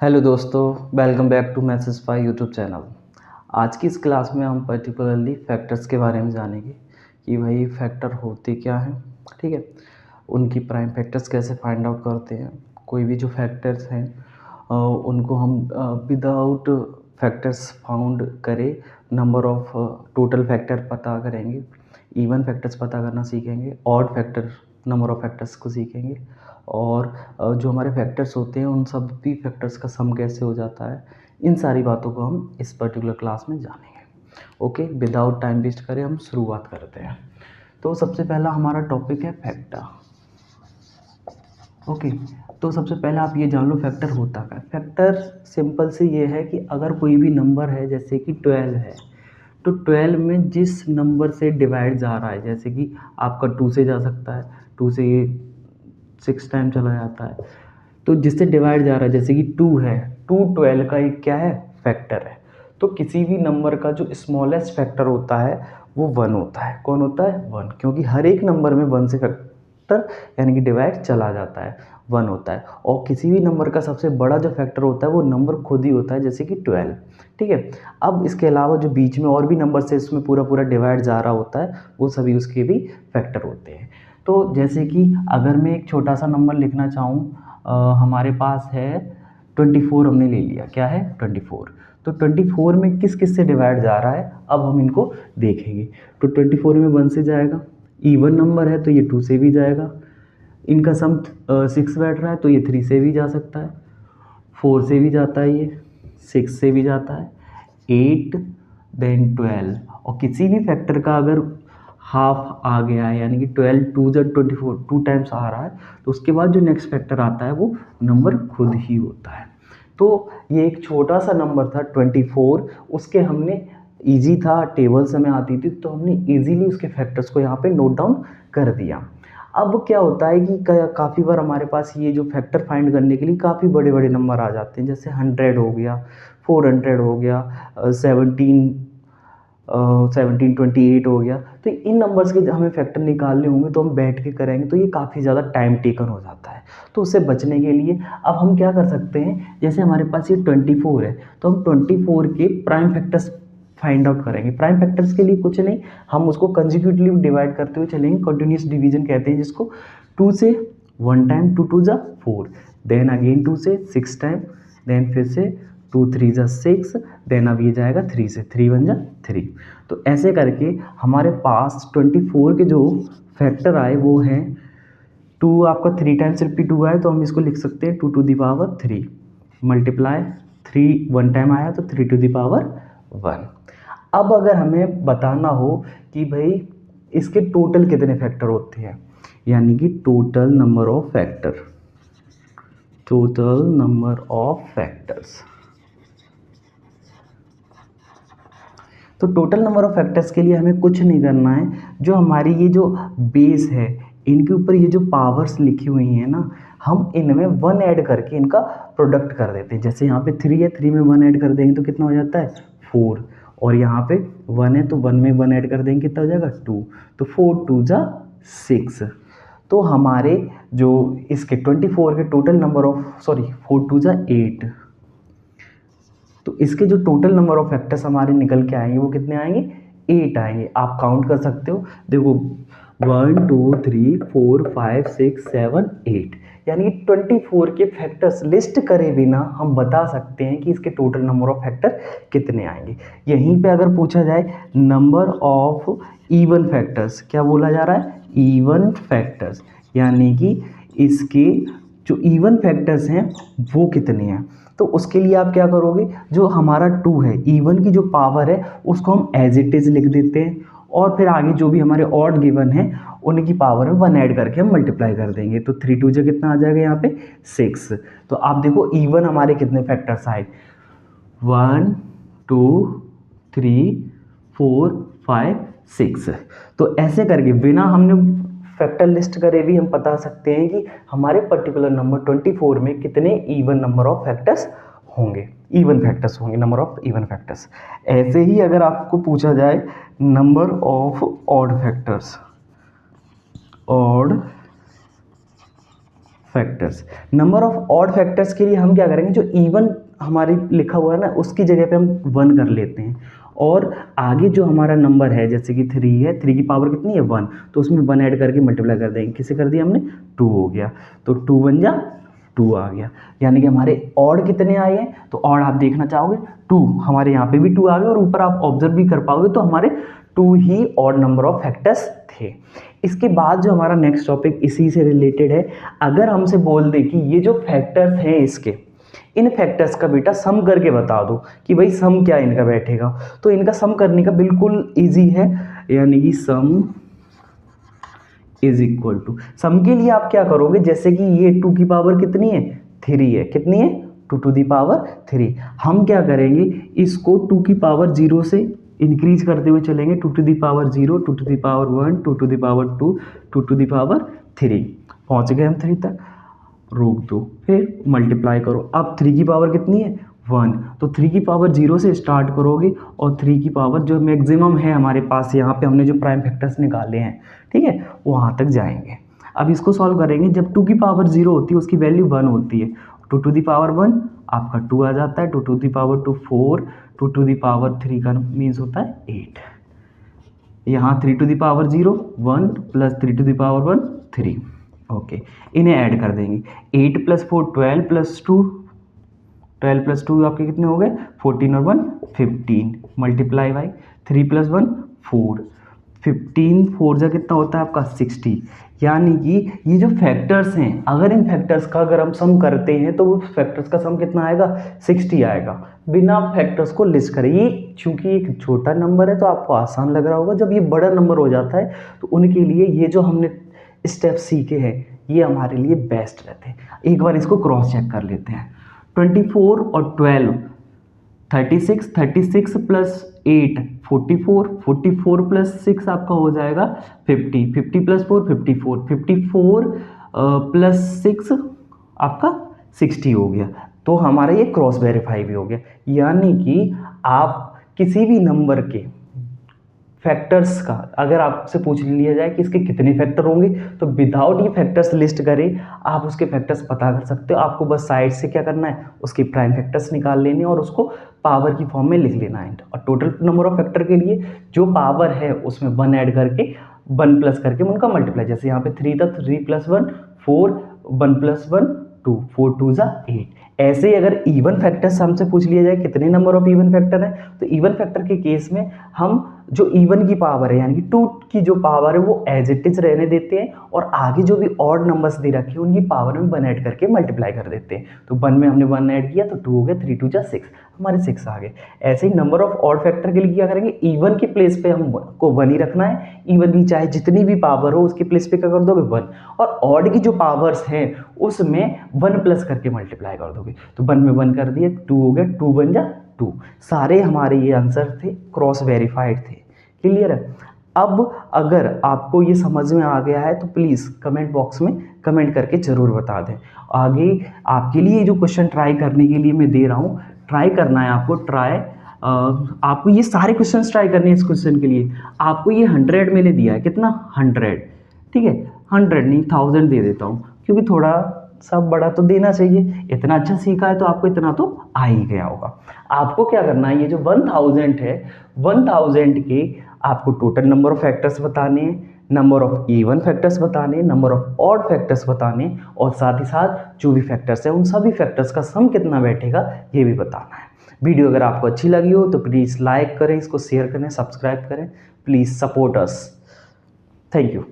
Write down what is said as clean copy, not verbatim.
Hello दोस्तों, welcome back to maths by YouTube channel. आज की इस क्लास में हम पर्टिकुलरली फैक्टर्स के बारे में जानेंगे कि भाई फैक्टर होते क्या हैं, ठीक है। उनकी प्राइम फैक्टर्स कैसे फाइंड आउट करते हैं। कोई भी जो फैक्टर्स हैं उनको हम विदाउट फैक्टर्स फाउंड करे नंबर ऑफ टोटल फैक्टर पता करेंगे। इवन फैक्टर्स पता करना सीखेंगे, odd factor number of factors को सीखेंगे और जो हमारे फैक्टर्स होते हैं उन सब भी फैक्टर्स का सम कैसे हो जाता है। इन सारी बातों को हम इस पर्टिकुलर क्लास में जानेंगे। ओके, विदाउट टाइम वेस्ट करें हम शुरुआत करते हैं। तो सबसे पहला हमारा टॉपिक है फैक्टर। ओके, तो सबसे पहले आप ये जान लो फैक्टर होता क्या है। फैक्टर सिंपल से ये है कि अगर कोई भी नंबर है, जैसे कि 12 है, तो 12 में जिस नंबर से डिवाइड जा रहा है, जैसे कि आपका 2 से जा सकता है, 2 से ये 6 टाइम चला जाता है, तो जिससे डिवाइड जा रहा है, जैसे कि 2 है, 2 12 का एक क्या है, फैक्टर है। तो किसी भी नंबर का जो स्मॉलेस्ट फैक्टर होता है वो 1 होता है। कौन होता है? 1, क्योंकि हर एक नंबर में 1 से फैक्टर यानी कि डिवाइड चला जाता है, 1 होता है। और किसी भी नंबर का सबसे बड़ा जो फैक्टर होता है वो नंबर खुद ही होता है, जैसे कि 12, ठीक है। अब इसके अलावा जो बीच में और भी नंबर से इसमें पूरा पूरा डिवाइड जा रहा होता है वो सभी उसके भी फैक्टर होते हैं। तो जैसे कि अगर मैं एक छोटा सा नंबर लिखना चाहूँ, हमारे पास है 24, हमने ले लिया, क्या है 24। तो 24 में किस किस से डिवाइड जा रहा है अब हम इनको देखेंगे। तो 24 में 1 से जाएगा, इवन नंबर है तो ये 2 से भी जाएगा, इनका सम 6 बैठ रहा है तो ये 3 से भी जा सकता है, 4 से भी जाता है, ये 6 से भी जाता है, 8 देन 12। और किसी भी फैक्टर का अगर हाफ आ गया है यानी कि 12 2 जा 24 2 टाइम्स आ रहा है, तो उसके बाद जो नेक्स्ट फैक्टर आता है वो नंबर खुद ही होता है। तो ये एक छोटा सा नंबर था 24, उसके हमने इजी था, टेबल समय आती थी तो हमने इजीली उसके फैक्टर्स को यहाँ पे नोट डाउन कर दिया। अब क्या होता है कि काफ़ी बार हमारे पास ये जो फैक्टर फाइंड करने के लिए काफ़ी बड़े बड़े नंबर आ जाते हैं, जैसे 100 हो गया, 400 हो गया, 1728 हो गया। तो इन नंबर्स के हमें फैक्टर निकालने होंगे तो हम बैठ के करेंगे तो ये काफ़ी ज़्यादा टाइम टेकन हो जाता है। तो उससे बचने के लिए अब हम क्या कर सकते हैं, जैसे हमारे पास ये 24 है तो हम 24 के प्राइम फैक्टर्स फाइंड आउट करेंगे। प्राइम फैक्टर्स के लिए कुछ नहीं, हम उसको कंसेक्यूटिवली डिवाइड करते हुए चलेंगे, कंटिन्यूस डिवीजन कहते हैं जिसको। 2 से 1 टाइम, 2 2 जा 4, देन अगेन 2 से 6 टाइम, देन फिर से 2 3 जा 6, देन अब ये जाएगा 3 से, 3 1 जा 3। तो ऐसे करके हमारे पास 24 के जो फैक्टर आए वो हैं 2, आपका 3 टाइम्स रिपीट हुआ है तो हम इसको लिख सकते हैं 2 to the power 3 multiply 3 1 time आया तो 3 टू द पावर 1। अब अगर हमें बताना हो कि भाई इसके टोटल कितने फैक्टर होते हैं, यानी कि total number of factor, total number of factors. तो टोटल नंबर ऑफ फैक्टर्स के लिए हमें कुछ नहीं करना है, जो हमारी ये जो बेस है इनके ऊपर ये जो पावर्स लिखी हुई हैं ना, हम इनमें 1 ऐड करके इनका प्रोडक्ट कर देते हैं। जैसे यहाँ पे 3 है, 3 में 1 ऐड कर देंगे तो कितना हो जाता है 4, और यहाँ पे 1 है तो 1 में 1 ऐड कर देंगे कितना हो जाएगा 2, तो 4 2 जा 6। तो हमारे जो इसके 24 के टोटल नंबर ऑफ 4 2 जा 8, तो इसके जो टोटल नंबर ऑफ फैक्टर्स हमारे निकल के आएंगे वो कितने आएंगे, 8 आएंगे। आप काउंट कर सकते हो, देखो 1 2 3 4 5 6 7 8, यानी कि 24 के फैक्टर्स लिस्ट करे बिना हम बता सकते हैं कि इसके टोटल नंबर ऑफ फैक्टर कितने आएंगे। यहीं पे अगर पूछा जाए नंबर ऑफ इवन फैक्टर्स, क्या बोला जा रहा है, इवन फैक्टर्स, यानी कि इसके जो इवन फैक्टर्स हैं वो कितने हैं। तो उसके लिए आप क्या करोगे, जो हमारा 2 है, इवन की जो पावर है उसको हम एज इट इज लिख देते हैं, और फिर आगे जो भी हमारे ऑड गिवन है उनकी पावर में 1 ऐड करके हम मल्टीप्लाई कर देंगे। तो 3 2 जो कितना आ जाएगा यहाँ पे 6। तो आप देखो इवन हमारे कितने फैक्टर्स आए, 1 2 3 4 5 6। तो ऐसे करके बिना हमने फैक्टर लिस्ट करे भी हम बता सकते हैं कि हमारे पर्टिकुलर नंबर 24 में कितने इवन नंबर ऑफ फैक्टर्स होंगे, इवन फैक्टर्स होंगे, नंबर ऑफ इवन फैक्टर्स। ऐसे ही अगर आपको पूछा जाए number of odd factors, odd factors. Number of odd factors के लिए हम क्या करेंगे, जो इवन हमारी लिखा हुआ है ना उसकी जगह पे हम 1 कर लेते हैं, और आगे जो हमारा नंबर है जैसे कि 3 है, 3 की पावर कितनी है 1, तो उसमें 1 ऐड करके मल्टीप्लाई कर देंगे। किसे कर दिया हमने, 2 हो गया, तो 2 बन जा 2 आ गया। यानी कि हमारे ऑड कितने आए हैं, तो ऑड आप देखना चाहोगे 2, हमारे यहाँ पे भी 2 आ गए, और ऊपर आप ऑब्जर्व भी कर पाओगे तो हमारे 2 ही ऑड नंबर ऑफ फैक्टर्स थे। इसके बाद जो हमारा नेक्स्ट टॉपिक इसी से रिलेटेड है, अगर हमसे बोल दे कि ये जो फैक्टर्स हैं इसके, इन फैक्टर्स का बेटा सम करके बता दो कि भाई सम क्या इनका बैठेगा, तो इनका सम करने का बिल्कुल इजी है, यानी कि सम इज इक्वल टू, सम के लिए आप क्या करोगे, जैसे कि ये 2 की पावर कितनी है 3 है, कितनी है 2 टू दी पावर 3, हम क्या करेंगे इसको 2 की पावर 0 से इंक्रीज करते हुए चलेंगे, 2 to the power 0, 2 to the power 1, 2 to the power 2, 2 to the power 3, पहुंच गए हम 3 तक, रोक दो, फिर मल्टीप्लाई करो। अब 3 की पावर कितनी है 1, तो 3 की पावर 0 से स्टार्ट करोगे, और 3 की पावर जो मैक्सिमम है हमारे पास यहाँ पे हमने जो प्राइम फैक्टर्स निकाले हैं, ठीक है, वहाँ तक जाएंगे। अब इसको सॉल्व करेंगे, जब 2 की पावर 0 होती है उसकी वैल्यू 1 होती है, 2 टू दी पावर 1 आपका 2 आ जाता है, 2 to the power 2 4, 2 to the power 3 का मीन्स होता है 8, यहाँ 3 to the power 0 1 plus 3 to the power 1 3, okay, इन्हें ऐड कर देंगे, 8 प्लस 4 12 प्लस 2, 12 प्लस 2 आपके कितने हो गए 14 और 1 15, मल्टीप्लाई बाई 3 प्लस 1 4, 15 4 जा कितना होता है आपका 60। यानी कि ये जो फैक्टर्स हैं, अगर इन फैक्टर्स का अगर हम सम करते हैं तो वो फैक्टर्स का सम कितना आएगा 60 आएगा, बिना फैक्टर्स को लिस्ट करें। ये चूंकि एक छोटा नंबर है तो आपको आसान लग रहा होगा, जब ये बड़ा नंबर हो जाता है तो उनके लिए ये जो हमने स्टेप सीखे हैं ये हमारे लिए बेस्ट रहते हैं। एक बार इसको क्रॉस चेक कर लेते हैं, 24 और 12 36, 36 प्लस 8 44, 44 प्लस 6 आपका हो जाएगा 50, 50 प्लस 4 54, 54 प्लस 6 आपका 60 हो गया, तो हमारा ये क्रॉस वेरीफाई भी हो गया। यानी कि आप किसी भी नंबर के फैक्टर्स का अगर आपसे पूछ लिया जाए कि इसके कितने फैक्टर होंगे, तो विदाउट ये फैक्टर्स लिस्ट करें आप उसके फैक्टर्स पता कर सकते हो। आपको बस साइड से क्या करना है, उसके प्राइम फैक्टर्स निकाल लेने और उसको पावर की फॉर्म में लिख लेना है, और टोटल नंबर ऑफ फैक्टर के लिए जो पावर है उसमें 1 ऐड करके 1 प्लस करके उनका मल्टीप्लाई, जैसे यहाँ पे 3 था 3 प्लस 1 4, 1 प्लस 1 2, 4 2 जा 8। ऐसे ही अगर इवन फैक्टर्स हमसे पूछ लिया जाए कितने नंबर ऑफ इवन फैक्टर है, तो इवन फैक्टर के केस में हम जो इवन की पावर है यानी कि 2 की जो पावर है वो एज इट इज रहने देते हैं, और आगे जो भी ऑड नंबर्स दे रखे हैं उनकी पावर में 1 ऐड करके मल्टीप्लाई कर देते हैं। तो 1 में हमने 1 ऐड किया तो 2 हो गया, 3 2 जा 6, हमारे 6 आ गए। ऐसे ही नंबर ऑफ ऑड फैक्टर के लिए क्या करेंगे, इवन के प्लेस पे हम को 1 ही रखना है, इवन की चाहे जितनी भी पावर हो उसके प्लेस पे क्या कर दोगे 1, और ऑड की जो पावर्स हैं उसमें 1 प्लस करके मल्टीप्लाई कर दोगे, तो 1 में 1 कर दिए 2 हो गया, 2 बन जा 2। सारे हमारे ये आंसर थे, क्रॉस वेरीफाइड थे। क्लियर है। अब अगर आपको ये समझ में आ गया है तो प्लीज़ कमेंट बॉक्स में कमेंट करके ज़रूर बता दें। आगे आपके लिए जो क्वेश्चन ट्राई करने के लिए मैं दे रहा हूँ, ट्राई करना है आपको, आपको ये सारे क्वेश्चन ट्राई करने हैं। इस क्वेश्चन के लिए आपको ये 100 मैंने दिया है, कितना 100, ठीक है, 100 नहीं 1000 दे देता हूँ, क्योंकि थोड़ा सब बड़ा तो देना चाहिए। इतना अच्छा सीखा है तो आपको इतना तो आ ही गया होगा। आपको क्या करना है, ये जो 1000 है 1000 के आपको टोटल नंबर ऑफ फैक्टर्स बताने हैं, नंबर ऑफ इवन फैक्टर्स बताने, नंबर ऑफ ऑड फैक्टर्स बताने, और साथ ही साथ जो भी फैक्टर्स हैं उन सभी फैक्टर्स का सम कितना बैठेगा ये भी बताना है। वीडियो अगर आपको अच्छी लगी हो तो प्लीज़ लाइक करें, इसको शेयर करें, सब्सक्राइब करें, please support us. Thank you.